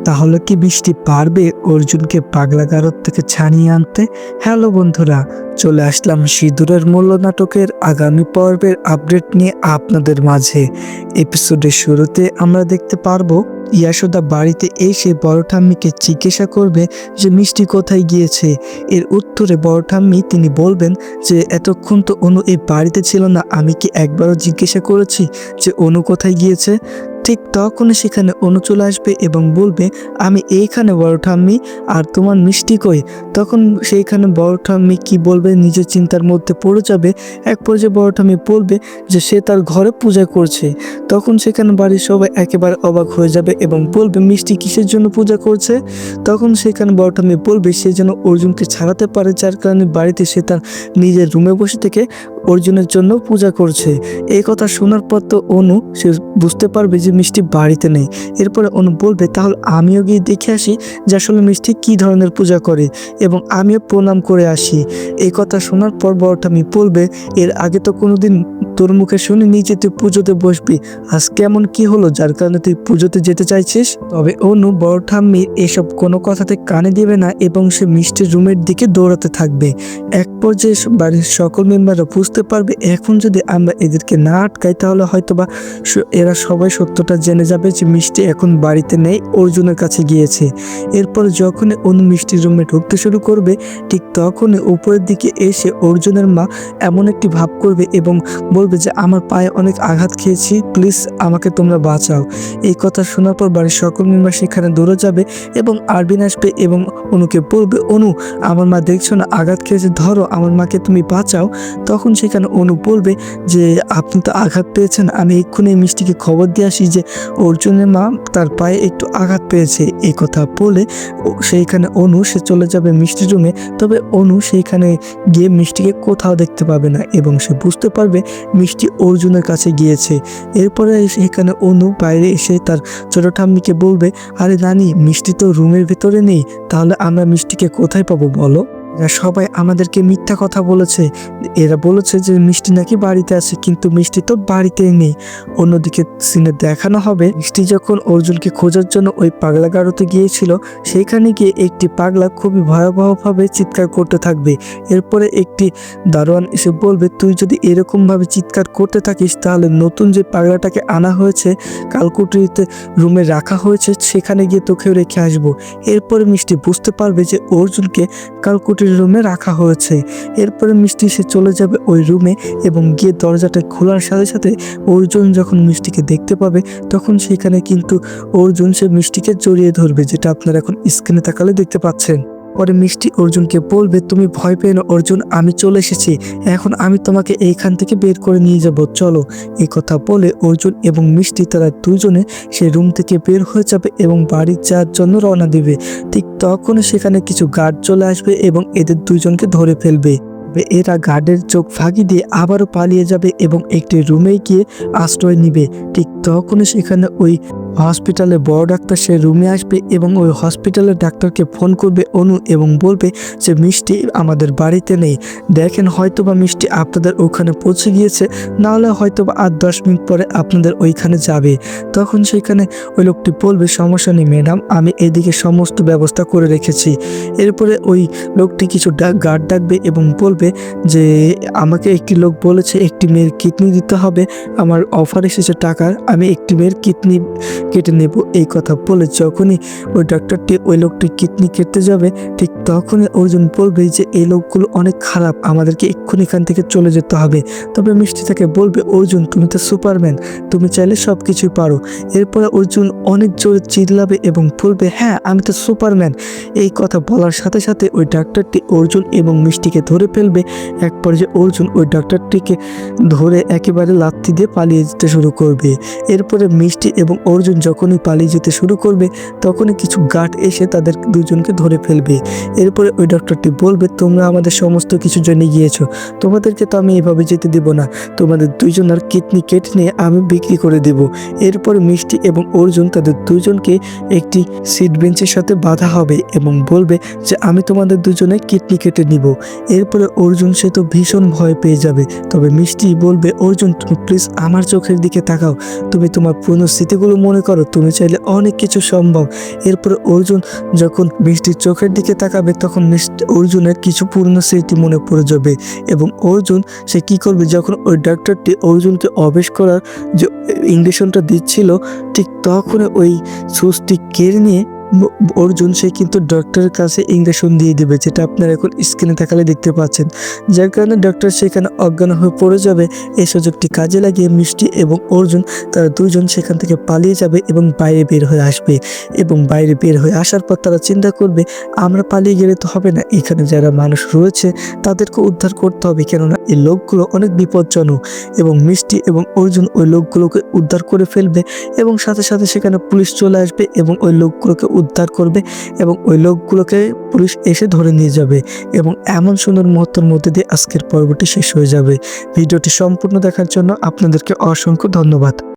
তাহলে কি বৃষ্টি পারবে অর্জুনকে পাগলাগারদ থেকে ছাড়িয়ে আনতে? হ্যালো বন্ধুরা, চলে আসলাম সিঁদুরের মূল্য নাটকের আগামী পর্বের আপডেট নিয়ে আপনাদের মাঝে। এপিসোডের শুরুতে আমরা দেখতে পারবো ইয়াশোদা বাড়িতে এসে বড় ঠাম্মিকে জিজ্ঞাসা করবে যে মিষ্টি কোথায় গিয়েছে। এর উত্তরে বড় ঠাম্মি তিনি বলবেন যে এতক্ষণ তো অনু এই বাড়িতে ছিল না, আমি কি একবারও জিজ্ঞাসা করেছি যে অনু কোথায় গিয়েছে? ঠিক তখনই সেখানে অনু চলে আসবে এবং বলবে আমি এইখানে বড় ঠাম্মি, আর তোমার মিষ্টি কই? তখন সেইখানে বড় ঠাম্মি কি বলবে, নিজের চিন্তার মধ্যে পড়ে যাবে। এক পর্যায়ে বড় ঠাম্মি বলবে যে সে তার ঘরে পূজা করছে। তখন সেখানে বাড়ির সবাই একেবারে অবাক হয়ে যাবে এবং বলবে মিষ্টি কিসের জন্য পূজা করছে? তখন সেখানে বড় ঠাম্মি বলবে সে যেন অর্জুনকে ছাড়াতে পারে, যার কারণে বাড়িতে সে তার নিজের রুমে বসে থেকে অর্জুনের জন্য পূজা করছে। এই কথা শোনার পর তো অনু সে বুঝতে পারবে যে মিষ্টি বাড়িতে নেই। এরপরে অনু বলবে তাহলে আমিও গিয়ে দেখে আসি যে আসলে মিষ্টি কি ধরনের পূজা করে এবং আমিও প্রণাম করে আসি। এই কথা শোনার পর বড় ঠাম্মি বলবে এর আগে তো কোনোদিন তোর মুখে শুনিনি যে তুই পুজোতে বসবি, আজ কেমন কি হলো যার কারণে তুই পুজোতে যেতে চাইছিস? তবে অনু বড় ঠাম্মির এসব কোনো কথাতে কানে দিবে না এবং সে মিষ্টির রুমের দিকে দৌড়াতে থাকবে। এক পর্যায়ে বাড়ির সকল মেম্বাররা বুঝতে পারবে এখন যদি আমরা এদেরকে না আটকাই তাহলে হয়তোবা এরা সবাই সত্যটা জেনে যাবে যে মিষ্টি এখন বাড়িতে নেই, অর্জুনের কাছে গিয়েছে। এরপর যখন অনু মিষ্টির রুমে ঢুকতে শুরু করবে ঠিক তখনই উপরের দিকে এসে অর্জুনের মা এমন একটি ভাব করবে এবং বলবে যে আমার পায়ে অনেক আঘাত খেয়েছি, প্লিজ আমাকে তোমরা বাঁচাও। এই কথা শোনার পর বাড়ির সকল মেম্বার সেখানে দৌড়ে যাবে এবং আরবিন আসবে এবং অনুকে বলবে অনু আমার মা দেখছো না আঘাত খেয়েছে, ধরো আমার মাকে তুমি বাঁচাও। তখন সেখানে অনু বলবে যে আপনি তো আঘাত পেয়েছেন, আমি এক্ষুনি মিষ্টিকে খবর দিয়ে আসি যে অর্জুনের মা তার পায়ে একটু আঘাত পেয়েছে। এই কথা বলে সেইখানে অনু সে চলে যাবে মিষ্টির রুমে। তবে অনু সেইখানে গিয়ে মিষ্টিকে কোথাও দেখতে পাবে না এবং সে বুঝতে পারবে মিষ্টি অর্জুনের কাছে গিয়েছে। এরপরে সেখানে অনু বাইরে এসে তার ছোট ঠাম্মিকে বলবে আরে নানি মিষ্টি তো রুমের ভেতরে নেই, তাহলে আমরা মিষ্টিকে কোথায় পাবো বলো? সবাই আমাদেরকে মিথ্যা কথা বলেছে, এরা বলেছে যে মিষ্টি নাকি বাড়িতে আছে, কিন্তু মিষ্টি তো বাড়িতেই নেই। অন্যদিকে সিনে দেখানো হবে মিষ্টি যখন অর্জুনকে খোঁজার জন্য ওই পাগলা গারোতে গিয়েছিল, সেইখানে গিয়ে একটি পাগলা খুবই ভয়াবহভাবে চিৎকার করতে থাকবে। এরপরে একটি দারোয়ান এসে বলবে তুই যদি এরকমভাবে চিৎকার করতে থাকিস তাহলে নতুন যে পাগলাটাকে আনা হয়েছে কালকুটিতে রুমে রাখা হয়েছে সেখানে গিয়ে তোকেও রেখে আসবো। এরপরে মিষ্টি বুঝতে পারবে যে অর্জুনকে কালকুটির রুমে রাখা হয়েছে। এরপরে মিষ্টি সে চলে যাবে ওই রুমে এবং গিয়ে দরজাটা খোলার সাথে সাথে অর্জুন যখন মিষ্টিকে দেখতে পাবে তখন সেখানে কিন্তু অর্জুন সে মিষ্টিকে জড়িয়ে ধরবে, যেটা আপনারা এখন স্ক্রিনে তাকালে দেখতে পাচ্ছেন। পরে মিষ্টি অর্জুনকে বলবে তুমি ভয় পেও না অর্জুন, আমি চলে এসেছি, এখন আমি তোমাকে এইখান থেকে বের করে নিয়ে যাব, চলো। এই কথা বলে অর্জুন এবং মিষ্টি তারা দুজনে সে রুম থেকে বের হয়ে যাবে এবং বাড়ি যাওয়ার জন্য রওনা দিবে। ঠিক তখনই সেখানে কিছু গার্ড চলে আসবে এবং এদের দুজনকে ধরে ফেলবে। এরা গার্ডের চোখ ফাঁকি দিয়ে আবারও পালিয়ে যাবে এবং একটি রুমে গিয়ে আশ্রয় নিবে। ঠিক তখনই সেখানে ওই হসপিটালে বড় ডাক্তার সে রুমে আসবে এবং ওই হসপিটালের ডাক্তারকে ফোন করবে অনু এবং বলবে যে মিষ্টি আমাদের বাড়িতে নেই, দেখেন হয়তোবা মিষ্টি আপনাদের ওখানে পৌঁছে গিয়েছে, নাহলে হয়তোবা আর 10 মিনিট পরে আপনাদের ওইখানে যাবে। তখন সেখানে ওই লোকটি বলবে সমস্যা নেই ম্যাডাম, আমি এদিকে সমস্ত ব্যবস্থা করে রেখেছি। এরপরে ওই লোকটি কিছু গার্ড ডাকবে এবং বলবে যে আমাকে একটি লোক বলেছে একটি মেয়ের কিডনি দিতে হবে, আমার অফার এসেছে টাকার, আমি একটি মেয়ের কিডনি কেটে নেব। এই কথা বলে যখনই ওই ডাক্তারটি ওই লোকটির কিডনি কেটে যাবে ঠিক তখনই অর্জুন বলবে যে এই লোকগুলো অনেক খারাপ, আমাদেরকে এক্ষুনি এখান থেকে চলে যেতে হবে। তবে মিষ্টি তাকে বলবে অর্জুন তুমি তো সুপারম্যান, তুমি চাইলে সব কিছুই পারো। এরপরে অর্জুন অনেক জোরে চিল্লাবে এবং বলবে হ্যাঁ আমি তো সুপারম্যান। এই কথা বলার সাথে সাথে ওই ডাক্তারটি অর্জুন এবং মিষ্টিকে ধরে ফেলবে। এক পর্যায়ে অর্জুন ওই ডাক্তারটিকে ধরে একেবারে লাথি দিয়ে পালিয়ে যেতে শুরু করবে। এরপরে মিষ্টি এবং অর্জুন যখনই পালিয়ে যেতে শুরু করবে তখনই কিছু গার্ড এসে তাদের দুজনকে ধরে ফেলবে। এরপরে ওই ডক্টরটি বলবে তোমরা আমাদের সমস্ত কিছু জেনে গিয়েছো, তোমাদেরকে তো আমি এভাবে যেতে দেব না, তোমাদের দুইজনের কিডনি কেটে নিয়ে আমি বিক্রি করে দেব। এরপরে মিষ্টি এবং অর্জুন তাদের দুজনকে একটি সিট বেঞ্চের সাথে বাঁধা হবে এবং বলবে যে আমি তোমাদের দুজনে কিডনি কেটে নিব। এরপরে অর্জুন সে তো ভীষণ ভয় পেয়ে যাবে। তবে মিষ্টি বলবে অর্জুন তুমি প্লিজ আমার চোখের দিকে তাকাও, তুমি তোমার পুরনো স্মৃতিগুলো মনে মনে করো তুমি চাইলে অনেক কিছু সম্ভব। এরপরে অর্জুন যখন মিষ্টির চোখের দিকে তাকাবে তখন অর্জুনের কিছু পুরনো স্মৃতি মনে পড়ে যাবে এবং অর্জুন সে কি করবে, যখন ওই ডাক্তারটি অর্জুনকে অবেশ করার যে ইঞ্জেকশনটা দিচ্ছিল ঠিক তখন ওই সুচটি কেড়ে নিয়ে অর্জুন সে কিন্তু ডক্টরের কাছে ইঞ্জেকশন দিয়ে দিবে, যেটা আপনারা এখন স্ক্রিনে তাকালে দেখতে পাচ্ছেন। যার কারণে ডক্টর সেখানে অজ্ঞান হয়ে পড়ে যাবে। এই সুযোগটি কাজে লাগিয়ে মিষ্টি এবং অর্জুন তারা দুজন সেখান থেকে পালিয়ে যাবে এবং বাইরে বের হয়ে আসবে। এবং বাইরে বের হয়ে আসার পর তারা চিন্তা করবে আমরা পালিয়ে গেলে তো হবে না, এখানে যারা মানুষ রয়েছে তাদেরকে উদ্ধার করতে হবে, কেননা এই লোকগুলো অনেক বিপজ্জনক। এবং মিষ্টি এবং অর্জুন ওই লোকগুলোকে উদ্ধার করে ফেলবে এবং সাথে সাথে সেখানে পুলিশ চলে আসবে এবং ওই লোকগুলোকে উদ্ধার করবে এবং ওই লোকগুলোকে পুলিশ এসে ধরে নিয়ে যাবে। এবং এমন সুন্দর মুহূর্তের মধ্যে দিয়ে আজকের পর্বটি শেষ হয়ে যাবে। ভিডিওটি সম্পূর্ণ দেখার জন্য আপনাদেরকে অসংখ্য ধন্যবাদ।